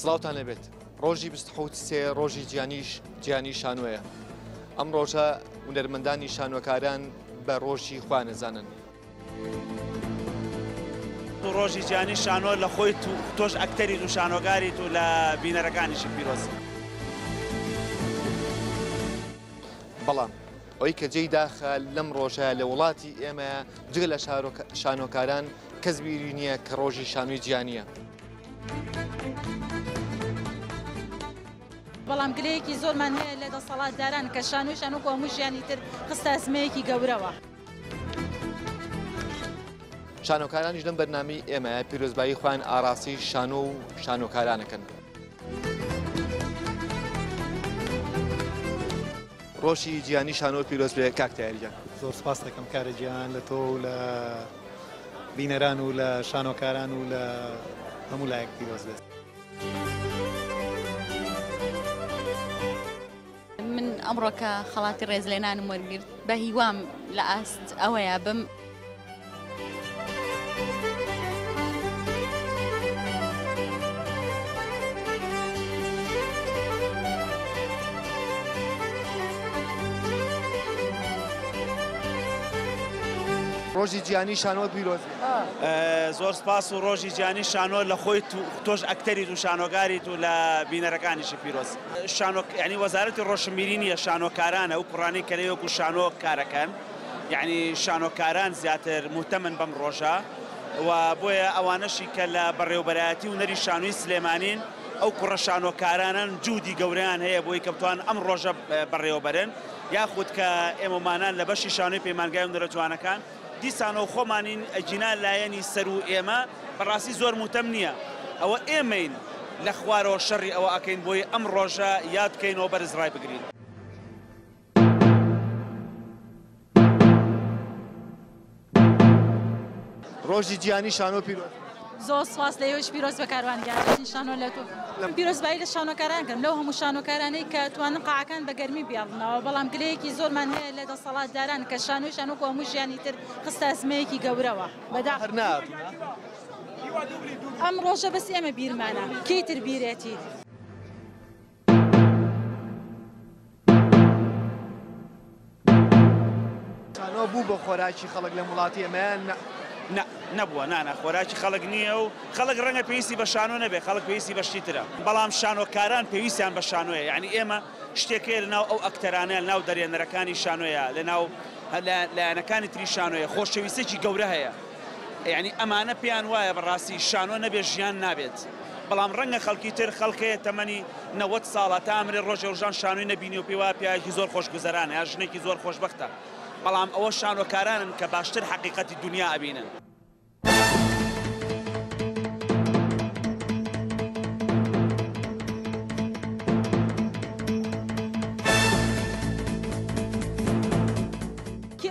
سڵاوتان لەبێت ڕۆژی 23 ڕۆژی گیانی شانۆیە. ئەم ڕۆژە هونەرمەندانی شانۆکاران بە ڕۆژی خوا نەزانن. ڕۆژی گیانی شانۆ لە خۆی تۆش ئەکتەریت و شانۆگاریت و لە بینەرەکانیشی پیرۆز. بەڵام ئەوەی کە جێی داخە لەم ڕۆژە لە وڵاتی ئێمە جگە لە شانۆکاران کەس بیری نییە کە ڕۆژی شانۆی گیانیە. بەڵام گلەیەکی زۆرمان هەیە لە دەسەڵاتداران کە شانۆیشان وەکو هەموو ژیانی تر خستە ئەزمەیەکی گەورەوە. شانۆکارانیش لەم بەرنامەی ئێمە پیرۆزبایی خوان ئاراسی شانۆ و شانۆکارانەکەن. ڕۆژی گیانی شانۆ پیرۆز بێ کاکتایریان. زۆر سپاس دەکەم کارە گیان لە تۆ و لە بینەران و لە شانۆکاران و لە هەموو لایەک پیرۆز بێت. من ئەمڕۆ کە خەڵاتی ڕێزلێنانم وەرگرت بە هیوام لە ئاست ئەوەیە بم ڕۆژی گیانی شانۆ پیرۆز. زۆر سپاس و ڕۆژی گیانی شانۆ لە خۆی تۆش ئەکتەریت و شانۆگاریت و لە بینەرەکانیشی پیرۆز. یعنی وەزارەتی ڕۆشنبیرینیە شانۆکارانە و کوڕانی کە لەوەکو شانۆ کارەکەن، یعنی شانۆکاران زیاتر مهتەمن بەم ڕۆژە و بۆیە ئەوانەشی کە لە بەڕێوەبەرایەتی و نەری شانۆی سلێمانین ئەو کوڕە شانۆکارانن جوودی گەورەیان هەیە بۆی کە بتوان ئەم ڕۆژە بەڕێوەبەرن، یاخود کە ئێمەمانان لە بەشی شانۆی پەیمانگای و نەرەجوانەکان دیسانەوە خۆمانین ئەجینا لایەنی سەر و ئێمە بەڕاستی زۆر مهتەم نییە. ئەوە ئێمەین لە خوارەوە شەڕی ئەوە ئەکەین بۆی ئەم ڕۆژە یاد بکەینەوە بەرز ڕای بگرین. ڕۆژی گیانی شانۆ پیرۆز. زۆر سپاس لە ئێوەش پیرۆز بە کاروانگەرانی شانۆ لە تۆ. پیرۆزبایی لە شانۆکاران کەم لەو هەموو شانۆکارانەی کە توانن قاعەکان بە گەرمی بیاڵنەوە، بەڵام گلەیەکی زۆرمان هەیە لە دەسەڵاتداران کە شانۆیشان وەکو هەموو ژیانی تر خستە ئەزمەیەکی گەورەوە. هەر نات ئەم ڕۆژە بەس ئێمە بیرمانە کەی تر بیرێتی. شانۆ بوو بە خۆراکی خەڵک لە وڵاتی ئێمە نەبووە نانە خۆراکی خەڵک نییە و خەڵک ڕەنگە پێویستی بە شانۆ نەبێ، خەڵک پێویستی بە شتی ترە، بەڵام شانۆکاران پێویستیان بە شانۆیە. یعنی ئێمە شتێکەیە لەناو ئەو ئەکتەرانەیە لەناو دەرێنەرەکانی شانۆیە لەناو لایەنەکانی تری شانۆیە خۆشەویستێکی گەورە هەیە. یعنی ئەمانە پێیان وایە بەڕاستی شانۆ نەبێ ژیان نابێت، بەڵام ڕەنگە خەڵکی تر خەڵکەیە تەمەنی 90 ساڵە تا ئەمرێ ڕۆژێ ڕۆژان شانۆی نەبینی و پێی وایە پیاوێکی زۆر خۆشگوزەرانە یا ژنێکی زۆر خۆشبەختە، بەڵام ئەوە شانۆکارانن کە باشتر حەقیقەتی دنیا ئەبینن.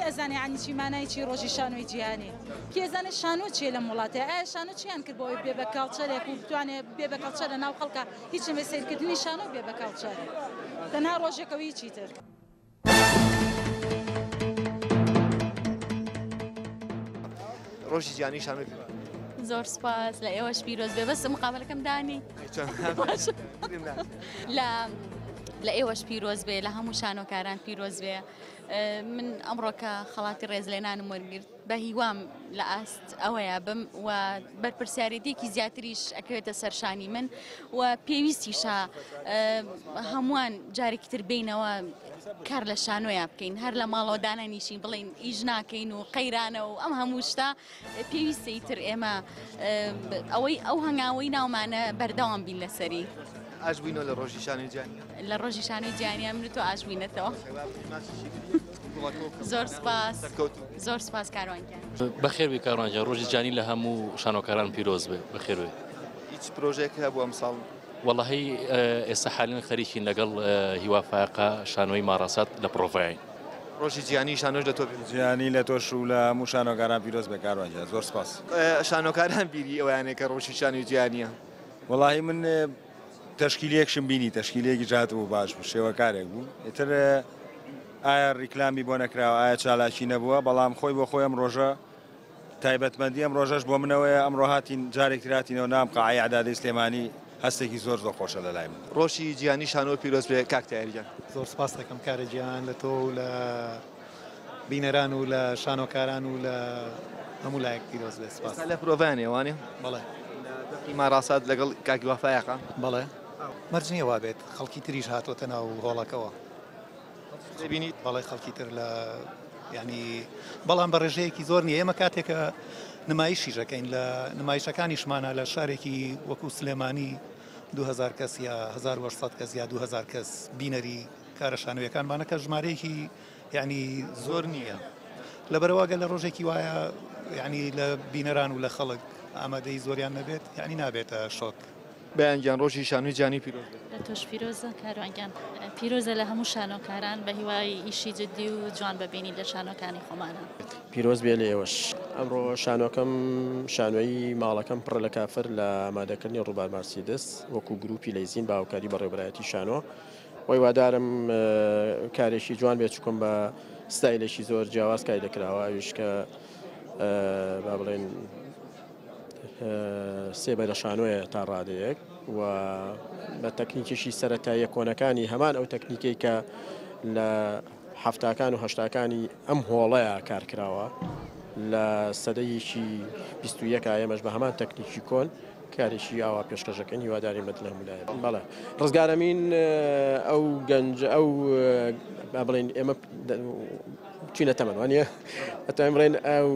ئەزانێ عنی چی مانای چی ڕۆژی شانۆی جیهانی، کێ ئەزانێ شانۆ چیە لە وڵاتێ، ئایا شانۆ چیان کرد بۆی بێ بە کاڵچەرێک و بتوانێت بێ بە کاڵچەر لە ناو خەڵکە هیچ نەبێ سیرکردنی شانۆ بێ بە کاڵچەرێک تەنها ڕۆژێکەوە هیچی تر. ڕۆژی گیانی شانۆ پیرۆز. زۆر سپاس لە ئێوەش پیرۆز بێ بەس مقابلەکەم دانی لە ئێوەش پیرۆز بێ لە هەموو شانۆکاران پیرۆز بێ. من ئەمڕۆ کە خەڵاتی ڕێزلێنانم وەرگرت بە هیوام لە ئاست ئەوەیە بم و بەرپرسیارەتێکی زیاتریش ئەکەوێتە سەرشانی من و پێویستیشە هەمووان جارێکی تر بینەوە کار لە شانۆیە بکەین، هەر لە ماڵەوە دانانیشین بڵین ئیژ ناکەین و قەیرانە و ئەم هەموو شتا پێویستەی تر ئێمە ئەو هەنگاوەی ناومانە بەردەوام بین لەسەری. ئاژبووینەوە لە ڕۆژی شانۆی گیانی. لە ڕۆژی شانۆی گیانیە من تۆ ئاژبووینەتەوە. زۆر سپاس کاروانگیان. بەخێر بێ کاروانگیان، ڕۆژی گیانی لە هەموو شانۆکاران پیرۆز بێ بەخێر بێ. هیچ پرۆژێک هەبوو ئەمساڵ؟ وەڵاهی ئێستا حالین خەریکین لەگەڵ هیوا فایقە شانۆی ماراسات لە پرۆڤایین. ڕۆژی گیانی شانۆش لە تۆ گیانی لە تۆش و لە هەموو شانۆکاران پیرۆز بێ کاروانگیان. زۆر سپاس. شانۆکاران بیری ئەویانێک کە ڕۆژی شانۆی گیانیە. وەڵاهی من تەشکیلەیەکشم بینی، تەشکیلەیەکی جات بوو باش بوو، شێوەکارێک بوو. ئیتر ئایا ڕیکلامی بۆ نەکراوە، ئایا چالاکی نەبووە، بەڵام خۆی بۆ خۆی ئەم ڕۆژە تایبەتمەندی ئەم ڕۆژەش بۆ منەوەیە. ئەمڕۆ هاتین جارێک تراتینەوە نام قاعەی عەدادەی سلێمانی هەستێکی زۆر خۆشە لە لای من. ڕۆژی جیهانی شانۆ پیرۆز بێ کاک تایریان. زۆر سپاس دەکەم کارە گیان لە تۆ و لە بینەران و لە شانۆکاران و لە هەموو لایەک پیرۆز بێ. سپاس لە پرۆڤانێ وانێ؟ بەڵێ. ماراسات لەگەڵ کاکی وافایەقا؟ بەڵێ. مەرج نییە وا بێت خەڵکی تریش هاتۆتە ناو هۆڵەکەەوە. دەبینیت؟ بەڵێ خەڵکی تر لە ینی بەڵام بە ڕێژەیەکی زۆر نییە ئێمە کاتێکە نمایشی ژەکەین لە نمایشەکانیشمانە لە شارێکی وەکو سلێمانی 2000 کەس یا 1800 کەس یا 2000 کەس بینەری کارە شانۆیەکانمانەکە ژمارەیەکی یعنی زۆر نییە لەبەرەوەگە لە ڕۆژێکی وایە یعنی لە بینەران و لە خەڵک ئامادەی زۆریان نەبێت یعنی نابێتە شۆک. بەیانگیان ڕۆژی شانۆی جیهانی پیرۆز لە تۆش پیرۆزە کاروانگیان پیرۆزە لە هەموو شانۆکاران بە هیوای ئیشی جددی و جوان ببینی لە شانۆکانی خۆمانە. پیرۆز بێ لە ئێوەش ئەمڕۆ شانۆکەم شانۆی ماڵەکەم پڕ لە کافر لە ئامادەکردنی ڕووبار مارسیدس وەکو گروپی لەیزین باوکاری بەڕێوەبەرایەتی شانۆ وای وادارم کارێکی جوان بێت چکم بە ستایلێکی زۆر جیاواز کاری دەکراوە ئەویش کە با بڵێن سێبە لە شانۆیە تا ڕادەیەک و بە تەکنیکیشی سەرەتاییە کۆنەکانی هەمان ئەو تەکنیکەی کە لە هەفتاکان و هەشتاکانی ئەم هۆڵەیە کارکراوە لە سەدەیەکی 21 ئێمەش بە هەمان تەکنیکی کۆن کارێکی ئاوا پێشکەشەکەن هیواداریم بەدڵ هەمولایە. بەڵێ ڕزگارەمین ئەو گەنج ئەو بڵێن ئێمە چینە تەمەوانە ئەتوانین بڵێن ئەو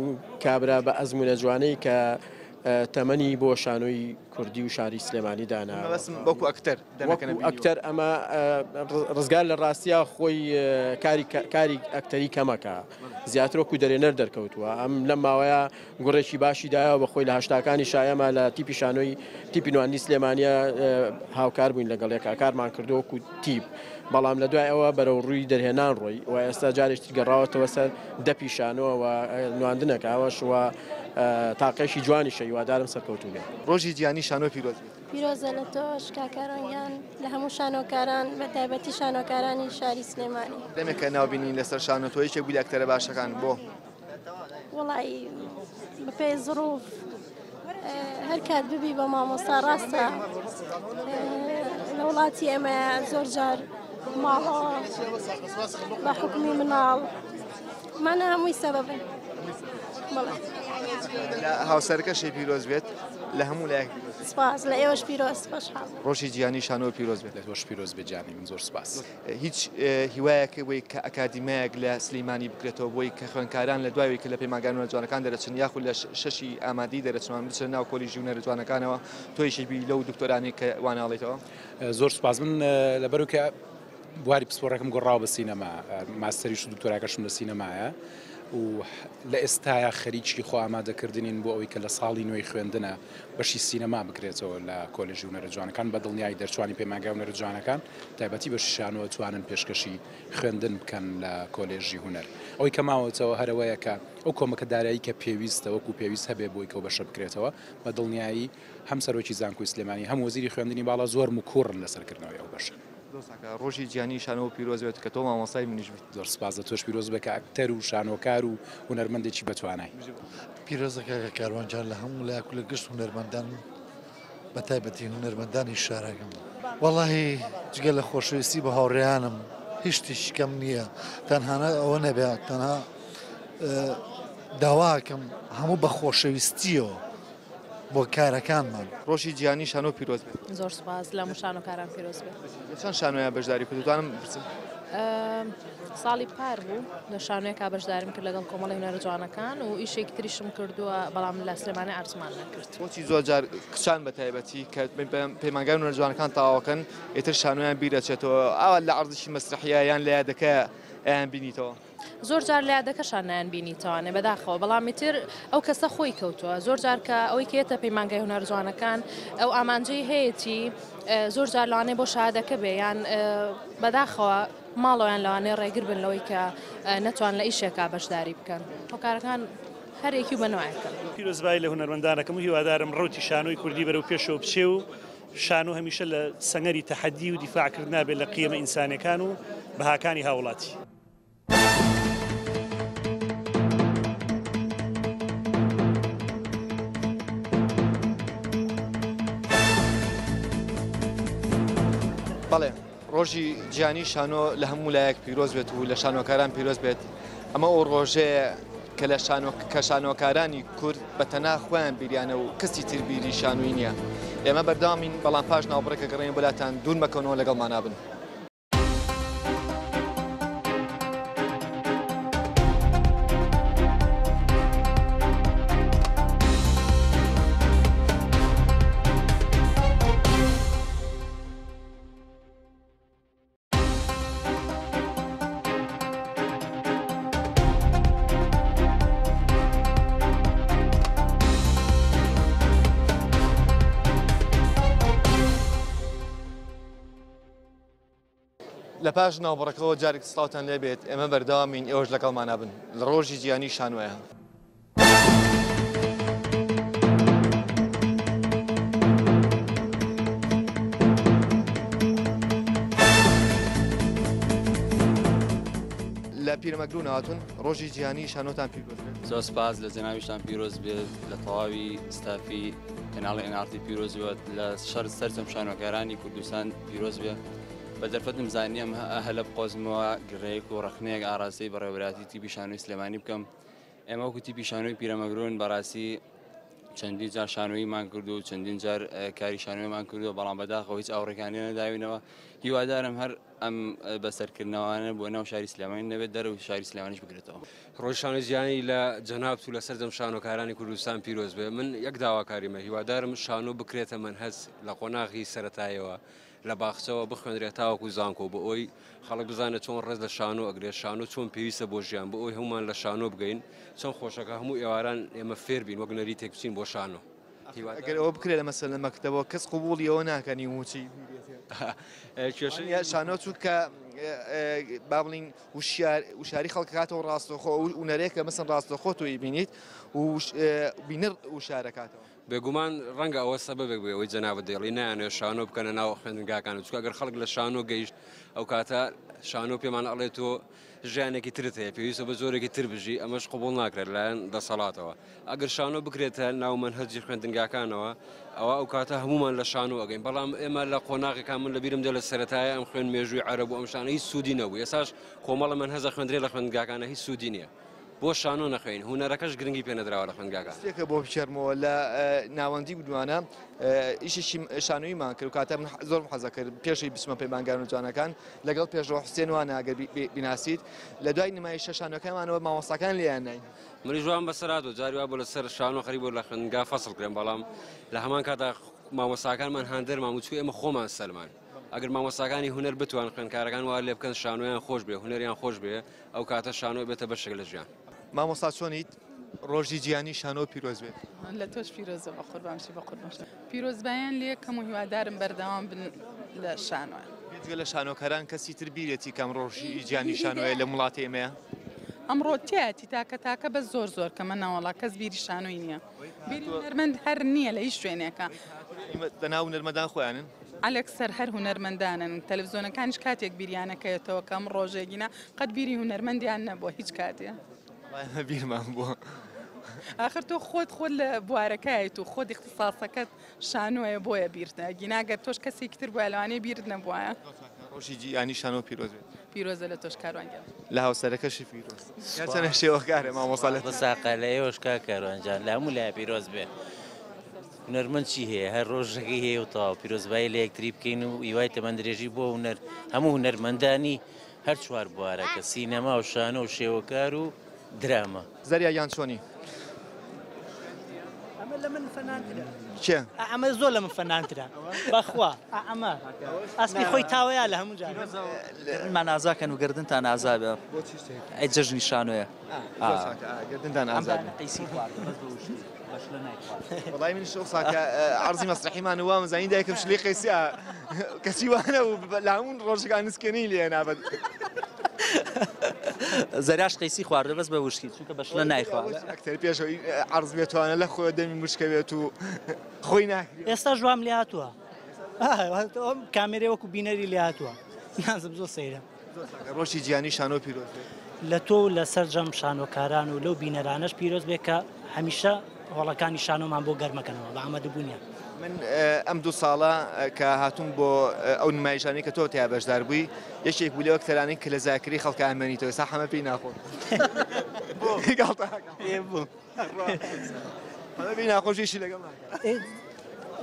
کابرا بە ئەزمونە جوانەی کە تەمەنی بۆ شانۆی کوردی و شاری سلێمانی دانا وەکو ئەکتەر ئەکتەر ئەمە ڕزگار لە ڕاستیە خۆی کاری ئەکتەری کەمەکە زیاتر وەکو دەرێنەر دەرکەوتووە ئەم لەم ماوەیە گوڕێکی باشی دایەوە بە خۆی لە هەشتاکانی شایەمە لە تیپی شانۆی تیپی نواندی سلێمانیە هاوکار بووین لەگەڵ یەکا کارمان کردو وەکو تیپ بەڵام لە دوای ئەوە بەرەو ڕووی دەرهێنان ڕۆی و ئێستا جارێکی گەڕاوەتەوە سەر دەپی شانۆوە و نواندنەکە ئەوەش وە تاقیشی جوانی شەیوادارم سەرکەوتو بێت. ڕۆژی جیهانی شانۆ پیرۆز پیرۆزە لە تۆش کاکارانیان لە هەموو شانۆکاران بە تایبەتی شانۆکارانی شاری سلێمانی. دەمێکە ناوبینین لەسەر شانۆ تۆیەکێک بووی لە ئەکتەرە باشەکان بۆ وڵی بەپێی زڕوف هەر کات ببی بە مامۆستا ڕاستە لە وڵاتی ئێمە زۆر جار ماڵەوە بە حکومی مناڵ مانە هەمووی سەبەبن. هاوسەرەکەشی پیرۆز بێت لە هەموو لایەک سپاس لە ئێوەش پیرۆز بەشحاڵ. ڕۆژی جیهانی شانۆ پیرۆز بێت. لە تۆش پیرۆز بێت جانی من زۆر سپاس. هیچ هیوایەکە بۆی کە ئەکادیمایەک لە سلەیمانی بکرێتەوە بۆی کە خوێندکاران لە دوایەوەی کە لە پەیمانگەی جوانەکان دەرەچن یاخود لە شەشی ئامادەی دەرەچوان بچن ناو کۆلیژی هونەرە جوانەکانەوە تۆیشی لەو دکتۆرانی کە واناڵێتەوە. زۆر سپاس من لەبەرەوە کە بواری پسپۆڕەکەم گۆڕاوە بە سینەما ماستەریش و دکتۆراکەشم لە سینەمایە و لە ئێستاە خەریکی خۆ ئامادەکردنین بۆ ئەوەی کە لە ساڵی نوێی خوێندنە بەشی سینەما بکرێتەوە لە کۆلێژی هونەرە جوانەکان بە دڵنیایی دەرچوانی پەیمانگای هونەرە جوانەکان تایبەتی بەشی شانۆ توانن پێشکەشی خوێندن بکەن لە کۆلێژی هونەر. ئەوەی کە ماوەتەوە هەرەوەیە کە ئەو کۆمەکە دارایی کە پێویستە وەکو پێویست هەبێ بۆی کە بەشە بکرێتەوە بە دڵنیایی هەم سەرۆکی زانکۆی سلێمانی هەم وەزیری خوێندنی باڵا زۆر مکوڕن لەسەرکردنەوەی ئەو بەشە. ڕۆژی جیهانی شانۆ پیرۆز بێت کە تۆ مامۆستای منیش بیت. زۆر سپاس لە تۆش پیرۆز بێت کە ئەکتەر و شانۆکار و هونەرمەندێکی بەتوانای. پیرۆزەکە کاروانجان لە هەموو لایەک و لە گشت هونەرمەندان بە تایبەتی هونەرمەندانی شارەکەم وەڵاهی جگە لە خۆشەویستی بە هاوڕێیانم هیچ تیشی کەم نییە تەنها ئەوە نەبێت تەنها داواکەم هەموو بە خۆشەویستیەوە بۆ کارەکانمان. ڕۆژی جیهانی شانۆ پیرۆز بێت. زۆر سپاس لە هەموو شانۆکاران پیرۆز بێت. چەند شانۆیان بەشداری کرد دەتوانم بپرسم؟ ساڵی پار بوو لە شانۆیەکە بەشداریم کرد لەگەڵ کۆمەڵی هونەرە جوانەکان و ئیشێکی تریشم کردووە بەڵام لە سلێمانی ئارسمان نەکرد. بۆچی زۆر جار کچان بە تایبەتی کە پەیمانگای هونەرە جوانەکان تەواوەکەن ئیتر شانۆیان بیرەچێتەوە ئاوا لە عەرزشی مەسرحیە یان لە یادەکە ئەیان بینیتەوە؟ زۆر جار لە یادەکەشان نایان بینیتەوانێ بەداخەوە بەڵامی تر ئەو کەسە خۆی کەوتووە زۆر جار کە ئەوەی کێتە پەیمانگای هونەرە جوانەکان ئەو ئامانجەی هەیەی زۆر جار لەوانێ بۆ شادەکە بێ یان بەداخەوە ماڵەوەیان لەوانێ ڕێگر بن لەوەی کە نەتوان لە ئیشێکا بەشداری بکەن هۆکارەکان هەرێکی و بەنوایەکەن. پیرۆزبایی لە هونەرمەندانەکەم و هیوادارم ڕوتی شانۆی کوردی بەرەو پێشەوە بچێ و شانۆ هەمیشە لە سەنگەری تەحەدی و دیفاعکردنا بێت لە قیمە ئینسانەکان و بەهاکانی هاوڵاتی. بەڵێ ڕۆژی گیانی شانۆ لە هەموو لایەک پیرۆز بێت و لە شانۆکاران پیرۆز بێت ئەمە ئەو ڕۆژەیە کە لە شانۆکارانی کورد بە تەنها خۆیان بیریانە و کەسی تر بیری شانووی نییە ئێمە بەردامین بەڵام پاش ناوبڕێکە گەڕێن بەلاتان دوور مەکەنەوە لەگەڵمان نابن. لە پاش ناوبڕەکەەوە جارێک سڵاوتان لێبێت ئێمە بەرداوامین ئێوەش لەگەڵمان نابن لە ڕۆژی گیانی شانۆیە. لە پیرەمەگرون هاتون ڕۆژی گیانی شانۆتان پیرۆز بێت. زۆر سپاس لە جەناویشتان پیرۆز بێت لە تەواوی ستافی کەناڵی NRT پیرۆز بێت لە سەرجەم شانۆکارانی کوردستان پیرۆز بێت. بە دەرفەتم زانیم هەلە بقۆزمەوە گڕێک و ڕخنەیەک ئاراستەی بەڕێوەبەراتی تیپی شانۆی سلێمانی بکەم. ئێمە وەکو تیپی شانۆی پیرەمەگرون بەڕاستی چەندین جار شانۆییمان کردو و چەندین جار کاری شانۆیمان کردو بەڵام بەداخەوە هیچ ئاوڕێکانی نەداوینەوە. هیوادارم هەر ئەم بەسەرکردنەوەوانە بۆ ناو شاری سلێمانی نەبێت دەرەوە شاری سلێمانیش بگرێتەوە. ڕۆژی شانۆی گیانی لە جەنابەت و لە سەردەم شانۆکارانی کوردستان پیرۆز بێ. من یەک داواکاریمە هیوادارم شانۆ بکرێتە منهەج لە قۆناغی سەرەتایەوە لە باخچەوە بخوێنرێت تاوەکو زانکۆ بۆ ئەوی خەڵک بزانێت چۆن ڕێز لە شانۆ ئەگرێت شانۆ چۆن پێویستە بۆ ژیان بۆ ئەوی هەمومان لە شانۆ بگەین چەند خۆشەکە هەموو ئێواران ئێمە فێر بین وەک نەری تێک بچین بۆ شانۆ. ئەگەر ئەوە بکرێت لە مەسەل لە مەکتەبەوە کەس قبوڵی ئەوە ناکەنی وچی شانۆ چونکە با بڵین وشاری خەڵک کاتەوە ڕاستەخۆ و نەرێکە مەسن ڕاستەخۆ تۆی بینیت و بینر وشارەکاتەوە. بێگومان ڕەنگە ئەوە سەبەبێک بێ ئەوەی جەنابەت دەیڵی نایانێت شانۆ بکەنە ناو خوێندنگاکان چونکە ئەگەر خەڵک لە شانۆ گەیشت ئەو کاتە شانۆ پێمان ئەڵێت تۆ ژیانێکی ترت هەیە پێویستە بە زۆرێکی تر بژی ئەمەش قبوڵ ناکرێت لایەن دەسەڵاتەوە. ئەگەر شانۆ بکرێتە ناو مەنهەجی خوێندنگاکانەوە ئەوە ئەو کاتە هەمومان لە شانۆ ئەگەین بەڵام ئێمە لە قۆناغێکان من لە بیرم دێ لە سەرەتایە ئەم خوێن مێژووی عەرەب و ئەم شانە هیچ سوودی نەبوو. ئێساش کۆمەڵە مەنهەجە خوێندرێ لە خوێندنگاکانە هیچ سوودی نییە. بۆ شانۆ نەخوێن هونەرەکەش گرنگی پێ نەدراوە لە خوێندنگاکە. شتێکە بۆ بچێرمەوە لە ناوەندی بدوانە ئیشی شانۆییمان کرد و کاتە من زۆر حەزە کرد پێشی بچمە پەیمانگار و جوانەکان لەگەڵ پێشڕۆ حوسێن وانە ئەگەر بیناسیت لە دوای نمایشە شانۆکانمانەوە مامۆستاکان لێیان ناین. منی جوان بەسەرات و جاری وا بۆ لەسەر شانۆ خەریک بۆ لە خوێندنگا فەسڵ کرێن بەڵام لە هەمان کاتا مامۆستاکانمان هاندەرمان وچوو ئێمە خۆمان سەلمان. ئەگەر مامۆستاکانی هونەر بتوان خوێندکارەکان وا لێ بکەن شانۆیان خۆش بێ هونەریان خۆش بێ ئەو کاتە شانۆی بێتە بەشێک لە ژیان. مامۆستا چۆنیت ڕۆژی گیانی شانۆ پیرۆز بێت؟ لە تۆش پیرۆزە بە قوربانشی بە قوربانشە پیرۆزبایان لێ کەم و هیوادارم بەردەوام بن لە شانۆە. بێجگە لە شانۆکاران کەسی تر بیرێتی کەم ڕۆژی گیانی شانۆیە لە وڵاتی ئێمەیە؟ ئەمڕۆ تیاتی تاکە بە زۆر کەمە ناوەڵا کەس بیری شانۆی نییە. بیری هونەرمەند هەر نییە لە هیچ شوێنێکە. بەناو هونەرمەندان خۆیانن؟ ئەلێکسەر هەر هونەرمەندانن تەلەڤیزۆنەکانیش کاتێک بیریانەکەیەوە کەم ڕۆژێگینە قەت بیری هونەرمەندیان نەبووە هیچ کاتێ. بیرمان بووە. آخر تۆ خۆت لە بوارەکەیت و خۆت اختصاسەکەت شانۆیە بۆیە بیرتە گیناگەر تۆش کەسێکی تر بووە لەوانەیە بیرت نەبووە. ڕۆژی گیانی شانۆ پیرۆز بێت. پیرۆزە لە تۆش کاروانگەر. لە هاوسەرەکەشی پیرۆز. چەند شێوەکارێ مامۆستا لە بەساقە لە ئێوەش کاروانجان لە هەموو لای پیرۆز بێ. هونەرمەند چی هەیە هەر ڕۆژەکەی هەیە و تاو پیرۆزبایی لە یەکتری بکەین و هیوای تەمەندرێژی بۆ هونەر هەموو هونەرمەندانی هەر چوار بوارەکە سینەما و شانۆ و شێوەکار و دراما. زەریا یان چۆنی؟ ئەمە لە من فەنانترە. کێ؟ ئەمە زۆر لە من فەنانترە. بەخوا ئەمە ئەسپی خۆی تاوەیە لە هەموو جار. من ئازاکەن و گردنتان ئازابە. ئەی جەژنی شانۆیە. گردنتان ئازابە. والله من شو صاك عرضي مسرحي ما نوام زين دايك مش لي قيسيا كسي وانا وبلعون روج كان سكني لي انا ابد زراش قيسي خوارد بس بوشكي شو كبشلا نايخوا اكثر بيش عرض بيتو انا لا خو دمي مشكبيتو خوينا استا جوام لي هاتوا كاميرا وكو بينري لي هاتوا لازم زو سيره روشي جياني شانو بيروز لتو لسرجم شانو كاران ولو بينرانش بيروز بك هميشه وڵەکانی شانۆمان بۆ گەرمەکەنەوە بە ئامادەبوونیە من ئەم دوو ساڵە کە هاتوون بۆ ئەو نمایشانەی کە تۆ تیا بەشدار بووی یەکێک بوو لەوە کتەرانەی کە لە زاکری خەڵک ئەمێنیتەوە سا هەمە پێی ناخۆن هەمە پێی ناخۆشیشی لەگەڵ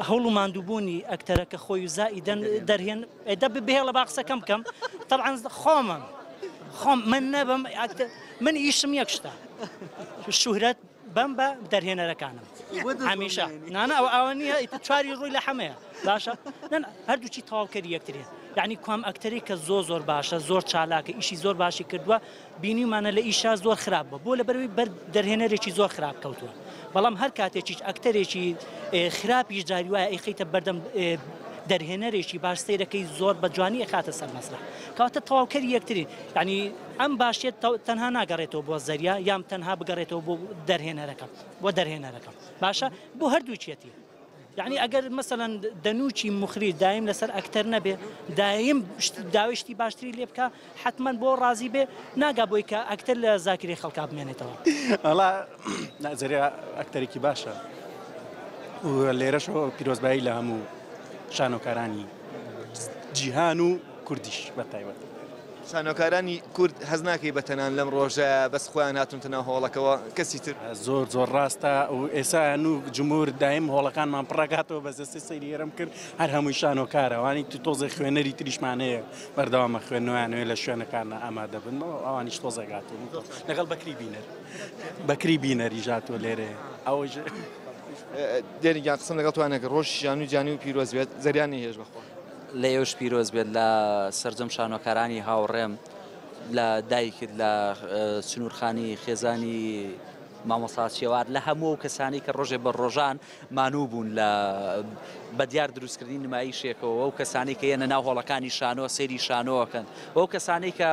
هەوڵ و ماندووبوونی ئەکتەرەکە خۆی و زائیدەن دەرهێن ئێدە بهێڵە باقسەکەم بکەم طبعا خۆم من نەبم من ئیشم یەک شتە شوهرەت بەم بە دەرهێنەرەکانم هەمیشە نانە ئەوە نییە چواری ڕووی لە هەمەیە باشە هەردووچی تەواوکەری یەکترێن یعنی کوام ئەکتەری کە زۆر باشە زۆر چالاکە ئیشی زۆر باشی کردووە بینیمانە لە ئیشا زۆر خراپ بە بۆ لە بەروی بەر دەرهێنەرێکی زۆر خراپ کەوتووە بەڵام هەر کاتێکیش ئەکتەرێکی خراپیش جاری وایە ئەیخیتە بەردەم دەرهێنەرێکی باش سەیرەکەی زۆر بە جوانی خاتە سەر مەسرح کەواتە تەواوکەری یەکترین ینی ئەم باشێت تەنها ناگەڕێتەوە بۆ زەریا یام تەنها بگەڕێتەوە بۆ دەرهێنەرەکەم باشە بۆ هەردووچێتی یعنی ئەگەر مەسەلەن دەنوچی مخری دایم لەسەر ئەکتەر نەبێ دایم داویشتی باشتری لێ بکە حتمما بۆ ڕازی بێ ناگا بۆی کە ئەکتەر لە زاکری خەڵکا بمێنێتەوە ئەڵا زەریا ئەکتەرێکی باشە و لێرەشەوە پیرۆزبایی لە هەموو شانۆکارانی جیهان و کوردیش بەتایبەت شانۆکارانی کورد هەز ناکەی بە تەنان لەم ڕۆژە بەس خۆیان هاتونتە ناو هۆڵەکەەوە کەسی تر زۆر ڕاستە و ئێسا و جمهور دایم هۆڵەکانمان پڕگاتەوە بە زەستی سەیری ئێرەم کرد هەر هەمووی شانۆکارەوانی تو تۆزی خوێنەری تریشمانەیە بەردەوامە خوێنەوەیانەوەی لە شوێنەکانە ئامادە بنەوە ئەوانیش تۆزێگاتون لەگەڵ بەکری بینەری ژاتوە لێرێ ئەوە دێنیان قسم لەگەڵ توانەکە ڕۆژ جانی و پیرۆز بێت زەریانی هێش بەخۆ لە ئێوەش پیرۆز بێت لە سەرجەم شانۆکارانی هاوڕێم لە دایکت لە سنوورخانی خێزانی مامۆستا چێوار لە هەموو کەسانی کە ڕۆژێ بە ڕۆژان مانوو بوون لە بەدیار دروستکردنی نمایشێکەوە ئەو کەسانی کە یەنە ناو هۆڵەکانی شانۆ سەیری شانۆەکەن ئەو کەسانی کە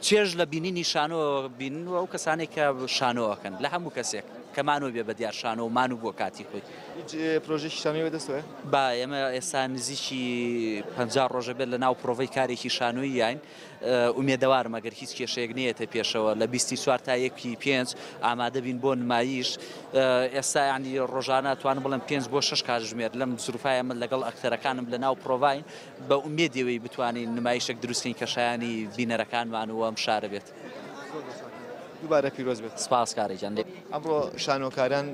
چێژ لە بینینی شانۆ بینن و ئەو کەسانی کە شانۆەکەن لە هەموو کەسێک کەمانەوە بێ بە دیار شانۆ و مانوو بۆ کاتی خۆی پرۆژێکی شانۆی دەستوێ با ئێمە ئێستا نزیکی 50 ڕۆژە بێت لە ناو پرۆڤەی کارێکی شانۆی یاین ئومێدەوارم ئەگەر هیچ کێشەیەک نێتە پێشەوە لە 24 تا 1 ئامادە بین بۆ نمایش ئێستا ینی ڕۆژانە توانم بڵم 5 بۆ 6 کاتژمێر لەم زروفایە من لەگەڵ ئەکتەرەکانم لە ناو پرۆڤین بە ئومێدەوەی بتوانین نمایشێک دروستکەین کە شایانی بینەرەکانمان و ئەم شارە بێت دووبارە پیرۆز بێت سپاس کارێکیان ئەمڕۆ شانۆکاران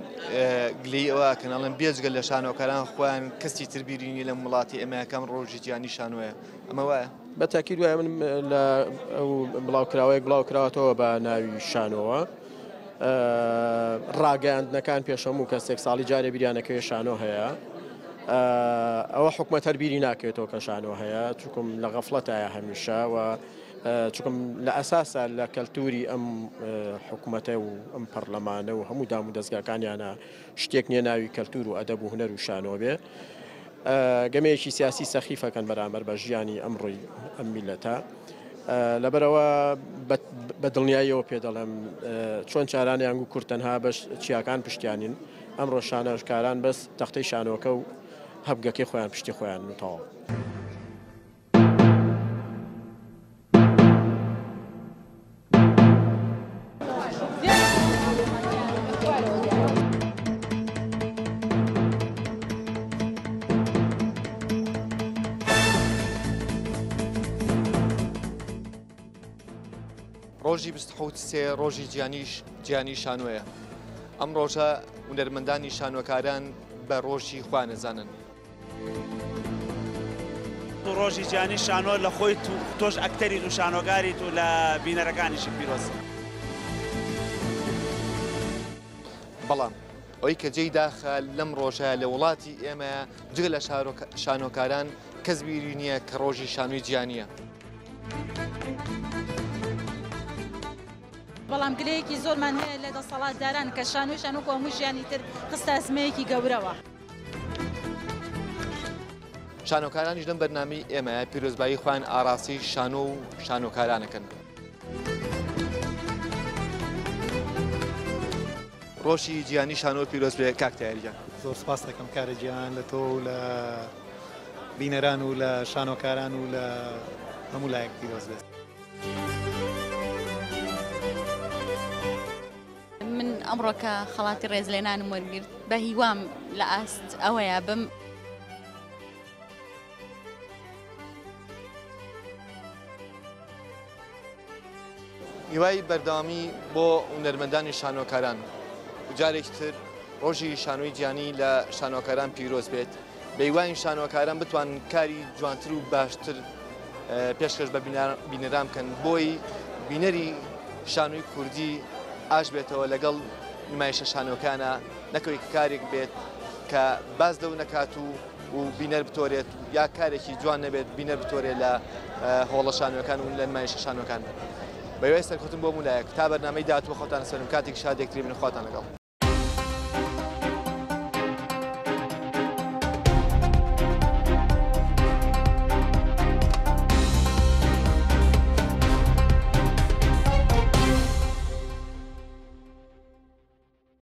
گلەی ئەوە کەناڵم بێجگەل لە شانۆکاران خۆیان کەسی تربیرینی لە وڵاتی ئەمریکام ڕۆژی جیانی شانۆیە ئەمە وایە بەتاکید وایە من لە ئەو بڵاوکراوەیەک بڵاوکراوەتەوە بە ناوی شانۆوە ڕاگەاندنەکان پێشەموو کەسێک ساڵی جارێ بیریانەکەی شانۆ هەیە ئەوە حکومەت هەربیری ناکەوێتەوە کە شانۆ هەیە چونکم لە غەفڵەتایە هەمیشە و چونکم لە ئەساسە لە کەلتوری ئەم حکوومەتە و ئەم پەرلەمانە و هەموو دام و دەستگاکانیانە شتێک نییە ناوی کەلتور و ئەدەب و هونەر و شانۆ بێ گەمەیەکی سیاسی سەخیفەکەن بەرامبەر بە ژیانی ئەمڕۆی ئەم میلەتە لەبەرەوە بە دڵنیاییەوە پێ دەڵێم چۆن چارانی ئەنگ و کورتەنها بەش چیاکان پشتیانین ئەمڕۆ شانۆکاران بەس تەختەی شانۆکە و هەبگەکەی خۆیان پشتی خۆیان نوتەوە ڕۆژی 23 ڕۆژی جیانی شانۆیە ئەم ڕۆژە هونەرمەندانی شانۆکاران بە ڕۆژی خوا نەزانن ڕۆژی جیانی شانۆ لە خۆی تۆش ئەکتەریت و شانۆگاریت و لە بینەرەکانیشی پیرۆز بەڵام ئەوەی کە جێی داخە لەم ڕۆژە لە وڵاتی ئێمە جگە لە شانۆکاران کەس بیری نییە کە ڕۆژی شانۆی جیانیە بەڵام گلەیەکی زۆرمان هەیە لە دەسەڵاتداران کە شانۆیشان وەکو هەموو ژیانی تر خستە ئەزمەیەکی گەورەوە شانۆکارانیش لەم بەرنامەی ئێمە پیرۆزبایی خوان ئاراسی شانۆ و شانۆکارانەکەن ڕۆژی جیانی شانۆ پیرۆز بێ کاکتایریان زۆر سپاس دەکەم کارە گیان لە تۆ و لە بینەران و لە شانۆکاران و لە هەموو لایەک پیرۆز بێت من ئەمڕۆکە خەڵاتی ڕێزلێنانم وەرگرت بە هیوام لە ئاست ئەوەیە بم هیوای بەردەوامی بۆ هونەرمەندانی شانۆکاران جارێکی تر ڕۆژی شانۆی گیانی لە شانۆکاران پیرۆز بێت بە هیوای شانۆکاران بتوان کاری جوانتر و باشتر پێشکەش بە بینەران بکەن بۆی بینەری شانۆی کوردی ئاش بێتەوە لەگەڵ نمایشە شانۆکانە نەکەوەی کارێک بێت کە باز لەو نەکات و بینەر بتۆرێت یا کارێکی جوان نەبێت بینەر بتۆرێت لە هۆڵە شانۆکان و لە نمایشە شانۆکان بەوەی سەرکەوتن بۆ مولایەک تا بەرنامەی داهاتوو خۆتان سەرم کاتێک شادێک تری بن خواتان لەگەڵ